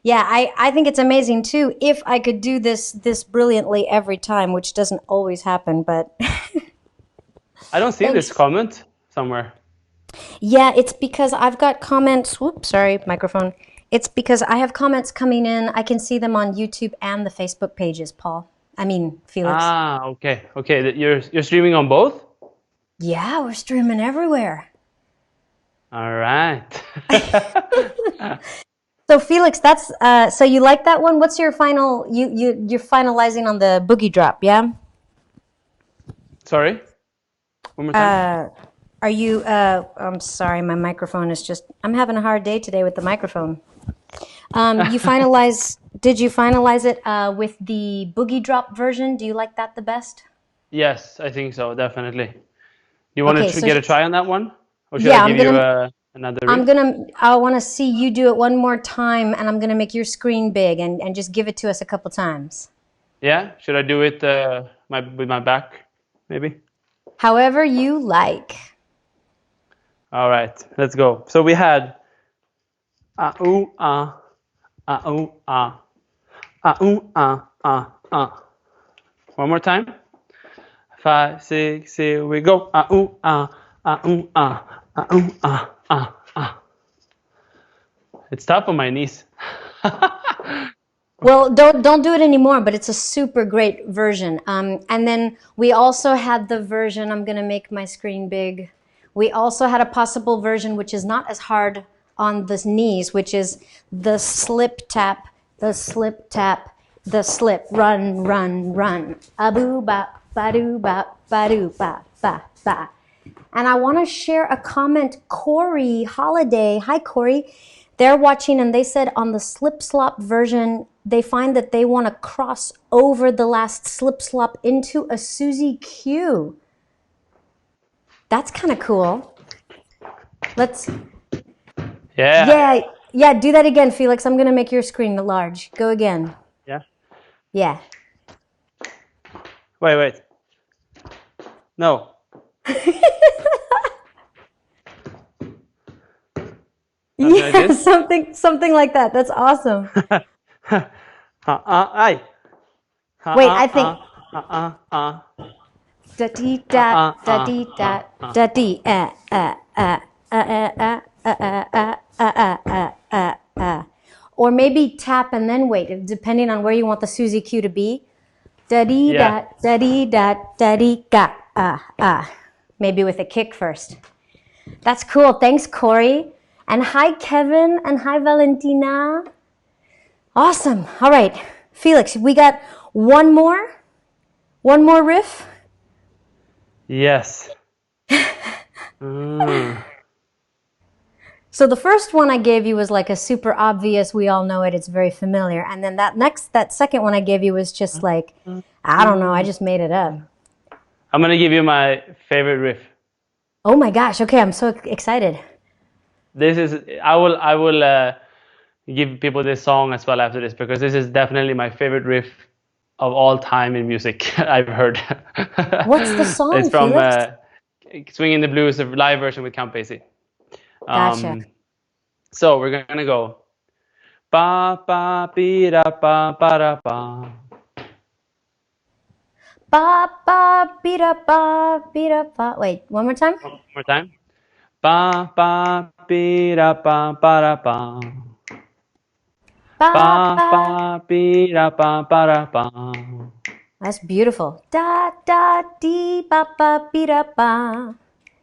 S1: Yeah, I think it's amazing too if I could do this brilliantly every time, which doesn't always happen, but...
S2: I don't see this comment somewhere.
S1: Yeah, it's because I've got comments. Whoops, sorry, microphone. It's because I have comments coming in. I can see them on YouTube and the Facebook pages, Paul. I mean, Felix.
S2: Okay. You're streaming on both?
S1: Yeah, we're streaming everywhere.
S2: All right.
S1: So Felix, that's so you like that one? What's your final? You're finalizing on the boogie drop, yeah?
S2: Sorry. One more time.
S1: Are you? I'm sorry, my microphone is just. I'm having a hard day today with the microphone. You finalize? Did you finalize it with the boogie drop version? Do you like that the best?
S2: Yes, I think so. Definitely. You want to get a try on that one, or should I give you another?
S1: I want to see you do it one more time, and I'm gonna make your screen big and just give it to us a couple times.
S2: Yeah. Should I do it with my back, maybe?
S1: However you like.
S2: All right, let's go. So we had One more time. 5, 6, here we go. It's tough on my knees.
S1: Well, don't do it anymore, but it's a super great version. And then we also had the version, I'm going to make my screen big. We also had a possible version which is not as hard on the knees, which is the slip tap, the slip tap, the slip, run, run, run. Abu ba ba do ba ba ba. And I want to share a comment. Corey Holiday, hi Corey. They're watching and they said on the slip slop version, they find that they want to cross over the last slip slop into a Susie Q. That's kind of cool. Let's. Yeah, do that again, Felix. I'm going to make your screen large. Go again.
S2: Yeah.
S1: Yeah.
S2: Wait. No.
S1: Yeah, something like that. That's awesome.
S2: Ay.
S1: Wait, I think. Da dee da da dee da da dee or maybe tap and then wait, depending on where you want the Susie Q to be. Da dee da da dee da da dee ga maybe with a kick first. That's cool. Thanks, Corey. And hi, Kevin, and hi, Valentina. Awesome. All right, Felix, we got one more riff.
S2: Yes.
S1: So the first one I gave you was like a super obvious, we all know it, it's very familiar. And then that second one I gave you was just like, I don't know, I just made it up.
S2: I'm going to give you my favorite riff.
S1: Oh my gosh, okay, I'm so excited.
S2: I will give people this song as well after this, because this is definitely my favorite riff of all time in music I've heard.
S1: What's the song,
S2: It's from
S1: Felix?
S2: Swinging the Blues, a live version with Count Basie.
S1: Gotcha.
S2: So we're gonna go ba ba be da ba ba da ba.
S1: Ba ba be da ba be da ba. Wait, one more time.
S2: One more time. Ba ba be da ba ba da ba. Ba ba be da ba ba da ba.
S1: That's beautiful. Da da dee ba ba be da ba.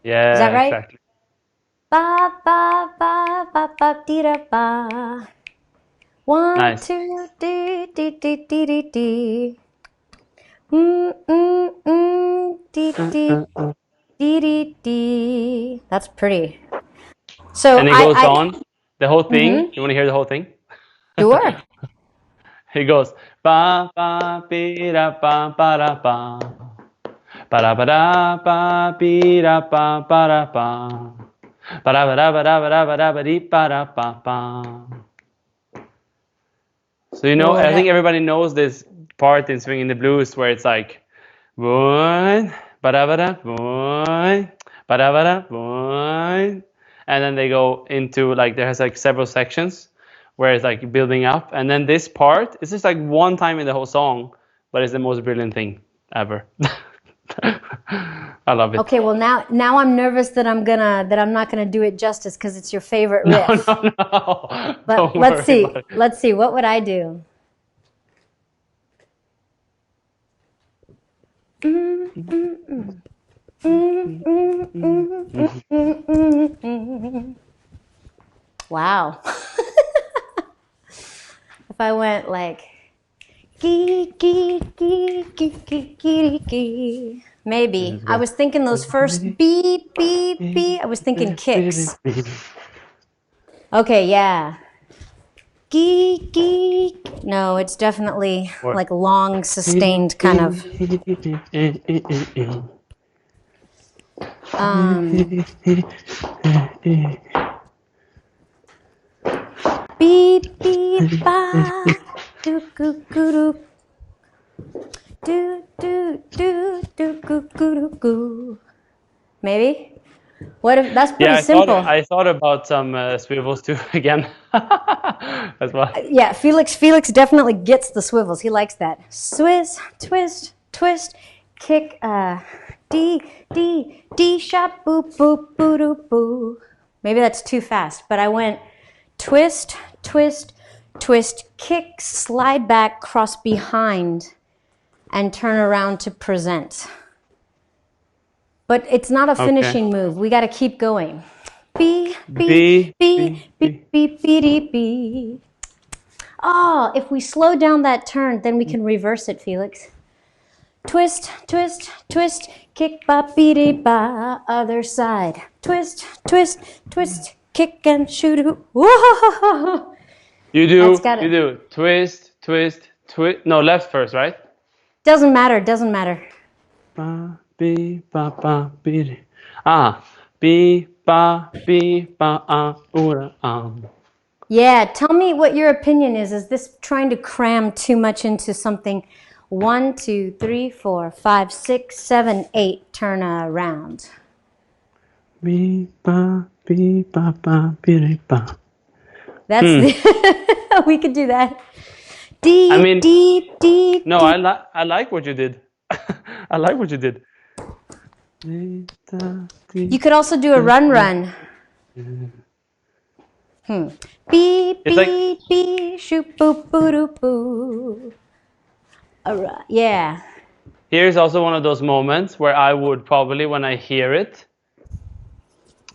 S2: Yeah,
S1: is that right?
S2: Exactly.
S1: Ba ba ba ba ba dee da ba. 1,
S2: Nice.
S1: 2, dee dee dee dee dee dee. Dee dee dee dee dee. That's pretty. So
S2: and it goes on the whole thing. You want to hear the whole thing?
S1: Sure.
S2: It goes ba ba be da ba ba da ba. Ba da ba da ba be da ba ba da ba. Ba da ba da ba da ba da ba da ba dee ba da ba ba. So I think everybody knows this part in Swinging the Blues where it's like one ba da ba da one ba da ba da one, and then they go into like there's like several sections where it's like building up, and then this part is just like one time in the whole song, but it's the most brilliant thing ever. I love it.
S1: Okay, well now I'm nervous that I'm not gonna do it justice because it's your favorite riff.
S2: No.
S1: But let's see. What would I do? Wow. If I went like gee gee gee gee gee gee gee. Maybe. I was thinking those first beep, beep, beep. I was thinking kicks. Okay, yeah. Geek, geek. No, it's definitely like long, sustained kind of. Beep, beep, ba. Do, goo, goo, do. Do, do, do, do, goo, goo, do, goo. Maybe? What if that's pretty simple?
S2: I thought about some swivels too again as well.
S1: Yeah, Felix definitely gets the swivels. He likes that. Swizz, twist, twist, kick, D, D, D sharp, boop, boop, boo, doo, boo. Maybe that's too fast, but I went twist, twist, twist, kick, slide back, cross behind, and turn around to present. But it's not a finishing move. We got to keep going. B,
S2: B,
S1: B,
S2: B,
S1: B,
S2: B.
S1: B, B, B. Oh, if we slow down that turn, then we can reverse it, Felix. Twist, twist, twist, kick, ba, beady, ba, other side. Twist, twist, twist, kick and shoot. Whoa! That's got
S2: You
S1: it.
S2: do. Twist, twist, twist. No, left first, right?
S1: Doesn't matter, doesn't matter.
S2: Ba, B, ba, ba, B. Ah, B, ba, B, ba, ura,
S1: Yeah, tell me what your opinion is. Is this trying to cram too much into something? 1, 2, 3, 4, 5, 6, 7, 8. Turn around.
S2: B, ba, B, ba, ba, B, ba.
S1: That's the. We could do that.
S2: I
S1: D,
S2: mean,
S1: D, D,
S2: no,
S1: D.
S2: I like what you did. I like what you did.
S1: You could also do a run, run. Beep,
S2: It's like,
S1: beep, beep, shoot, boop, boo, doo, boo. All right. Yeah.
S2: here's also one of those moments where I would probably, when I hear it,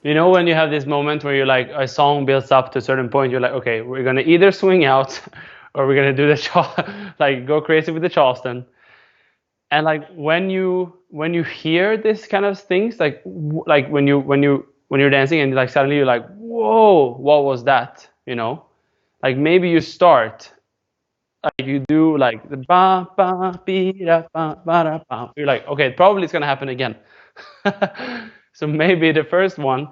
S2: you know, when you have this moment where you're like, a song builds up to a certain point, you're like, okay, we're gonna either swing out or we're gonna do the like go crazy with the Charleston. And like when you hear this kind of things, like when you're dancing and like suddenly you're like, whoa, what was that? You know, like maybe you start like you do like the ba ba be da ba ba da ba. You're like, okay, probably it's gonna happen again. So maybe the first one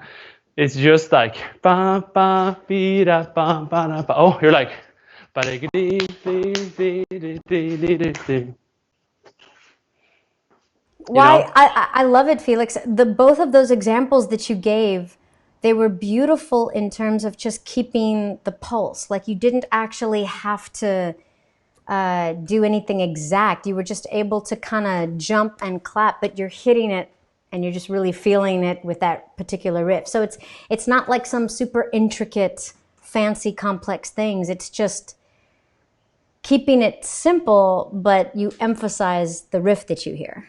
S2: is just like ba ba be da ba ba da ba. Oh, you're like ba da dee dee dee dee dee dee dee. You
S1: Why?
S2: know?
S1: I love it, Felix. The both of those examples that you gave, they were beautiful in terms of just keeping the pulse. Like you didn't actually have to do anything exact. You were just able to kind of jump and clap, but you're hitting it and you're just really feeling it with that particular riff. So it's not like some super intricate, fancy, complex things. It's just keeping it simple, but you emphasize the riff that you hear.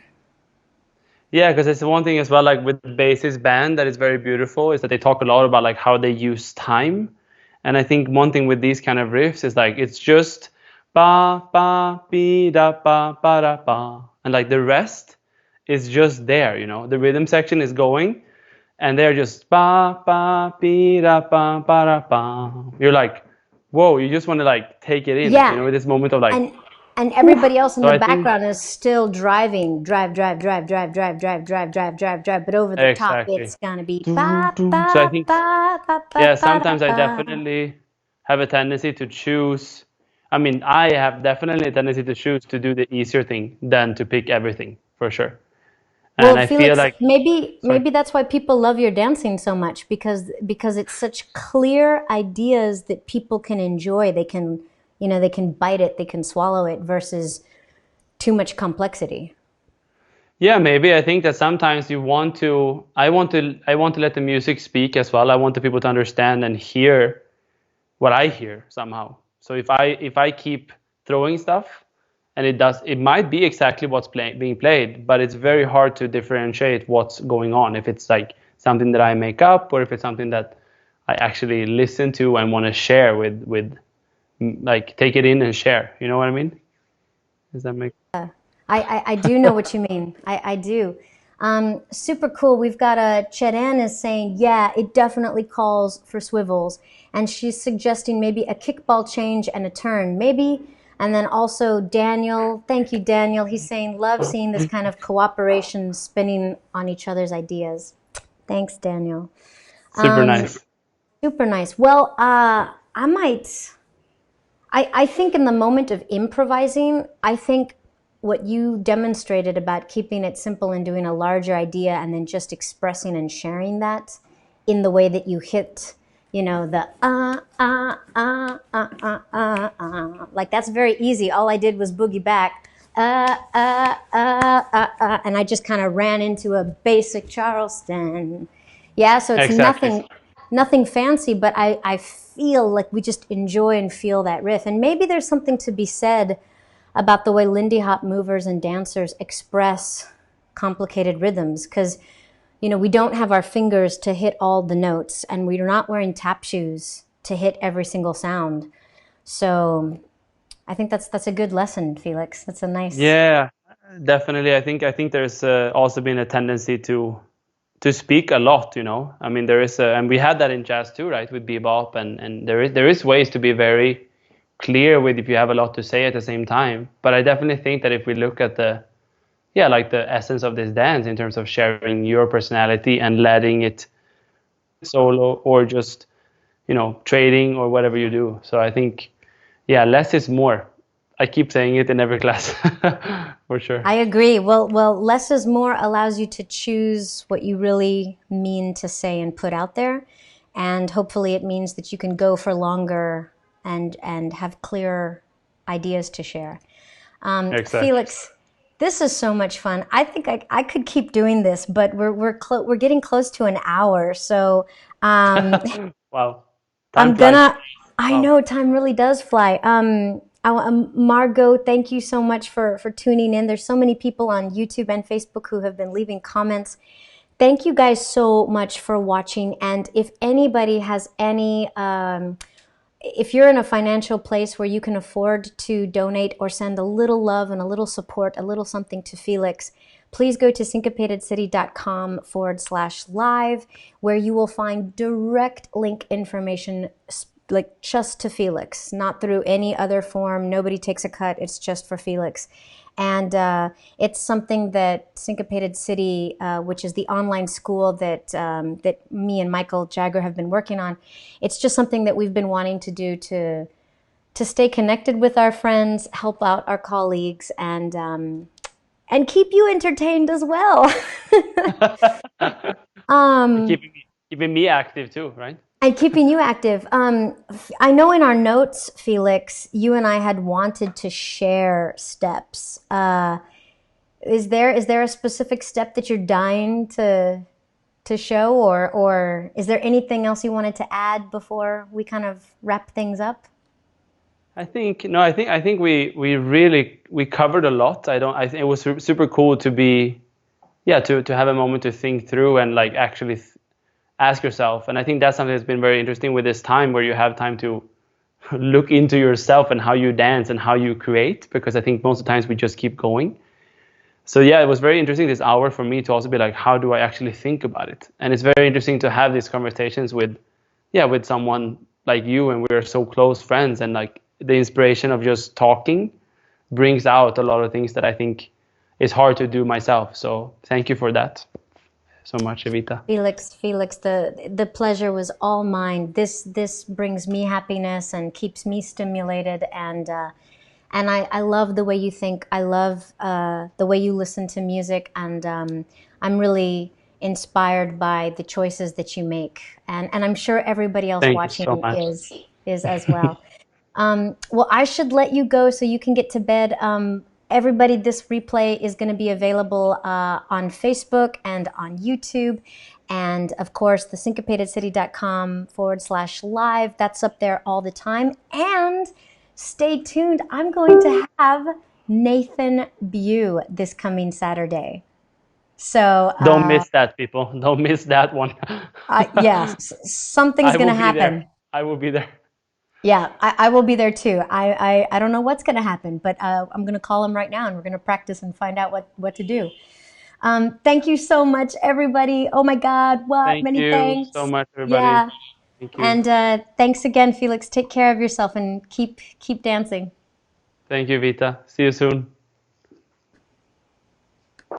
S2: Yeah, because it's one thing as well, like with the bassist band that is very beautiful is that they talk a lot about like how they use time. And I think one thing with these kind of riffs is like it's just ba ba be da ba ba da ba. And like the rest is just there, you know. The rhythm section is going and they're just ba ba be da ba ba da ba. You're like, whoa, you just want to like take it in, you
S1: Yeah,
S2: know, with this moment of like,
S1: and and
S2: whew.
S1: everybody else in
S2: So
S1: the
S2: I think
S1: background is still driving, drive, drive, drive, drive, drive, drive, drive, drive, drive, drive. But over the top,
S2: exactly.
S1: it's gonna be
S2: Doo,
S1: ba
S2: doo. So I
S1: ba
S2: think
S1: ba ba ba
S2: yeah,
S1: ba da
S2: sometimes I
S1: ba.
S2: definitely have a tendency to choose. I mean, I have definitely a tendency to choose to do the easier thing than to pick everything for sure. And
S1: Well,
S2: I feel
S1: Felix,
S2: like, sorry.
S1: maybe that's why people love your dancing so much because it's such clear ideas that people can enjoy. They can, they can bite it, they can swallow it versus too much complexity.
S2: Yeah, maybe I think that sometimes you want to. I want to let the music speak as well. I want the people to understand and hear what I hear somehow. So if I keep throwing stuff, and it might be exactly what's being played, but it's very hard to differentiate what's going on. If it's like something that I make up, or if it's something that I actually listen to and want to share with like take it in and share. You know what I mean? Does that make?
S1: I do know what you mean. I do. Super cool. We've got a Chedan is saying, yeah, it definitely calls for swivels. And she's suggesting maybe a kickball change and a turn, maybe. And then also Daniel, thank you, Daniel. He's saying, love seeing this kind of cooperation spinning on each other's ideas. Thanks, Daniel.
S2: Super
S1: Um,
S2: nice.
S1: super nice. Well, I think in the moment of improvising, I think what you demonstrated about keeping it simple and doing a larger idea and then just expressing and sharing that in the way that you hit, the like that's very easy. All I did was boogie back, and I just kind of ran into a basic Charleston. Yeah, so it's
S2: Exactly.
S1: nothing fancy, but I feel like we just enjoy and feel that riff. And maybe there's something to be said about the way Lindy Hop movers and dancers express complicated rhythms. Because, we don't have our fingers to hit all the notes, and we're not wearing tap shoes to hit every single sound. So I think that's a good lesson, Felix. That's a nice.
S2: Yeah, definitely. I think there's also been a tendency to speak a lot, you know. I mean, there is and we had that in jazz too, right, with bebop, and there is ways to be very clear with if you have a lot to say at the same time. But I definitely think that if we look at the yeah, like the essence of this dance in terms of sharing your personality and letting it solo or just, trading or whatever you do. So I think, yeah, less is more. I keep saying it in every class for sure.
S1: I agree. Well, less is more allows you to choose what you really mean to say and put out there, and hopefully it means that you can go for longer and have clearer ideas to share.
S2: Exactly.
S1: Felix, this is so much fun. I think I could keep doing this, but we're getting close to an hour, so um,
S2: Wow. Time
S1: I'm
S2: flies.
S1: gonna. I
S2: Wow.
S1: know time really does fly. Margot, thank you so much for tuning in. There's so many people on YouTube and Facebook who have been leaving comments. Thank you guys so much for watching. And if anybody has any, if you're in a financial place where you can afford to donate or send a little love and a little support, a little something to Felix, please go to syncopatedcity.com/live, where you will find direct link information, like just to Felix, not through any other form. Nobody takes a cut. It's just for Felix. And it's something that Syncopated City, which is the online school that me and Michael Jagger have been working on, it's just something that we've been wanting to do to stay connected with our friends, help out our colleagues, and keep you entertained as well. um,
S2: Keeping me active too, right?
S1: and keeping you active. I know in our notes, Felix, you and I had wanted to share steps. Is there a specific step that you're dying to show, or is there anything else you wanted to add before we kind of wrap things up?
S2: I think no, I think we really we covered a lot. I think it was super cool to be yeah to have a moment to think through and like actually ask yourself. And I think that's something that's been very interesting with this time where you have time to look into yourself and how you dance and how you create, because I think most of the times we just keep going. So yeah, it was very interesting this hour for me to also be like, how do I actually think about it? And it's very interesting to have these conversations with yeah with someone like you, and we're so close friends, and like the inspiration of just talking brings out a lot of things that I think is hard to do myself. So thank you for that so much, Evita.
S1: Felix, the pleasure was all mine. This brings me happiness and keeps me stimulated, and I love the way you think. I love the way you listen to music, and I'm really inspired by the choices that you make, and I'm sure everybody else
S2: Thank you so
S1: watching
S2: much.
S1: is as well. Well, I should let you go so you can get to bed. Everybody, this replay is going to be available on Facebook and on YouTube. And of course, the syncopatedcity.com/live. That's up there all the time. And stay tuned. I'm going to have Nathan Bew this coming Saturday. So,
S2: Don't miss that, people. Don't miss that one.
S1: yes, something's
S2: I
S1: going
S2: will
S1: to
S2: be there.
S1: happen.
S2: I will be there.
S1: Yeah, I will be there too. I don't know what's going to happen, but I'm going to call him right now and we're going to practice and find out what to do. Thank you so much, everybody. Oh my God, what?
S2: Thank
S1: Many
S2: you so
S1: thanks.
S2: much, everybody.
S1: Yeah.
S2: Thank you.
S1: And thanks again, Felix. Take care of yourself and keep dancing.
S2: Thank you, Vita. See you soon.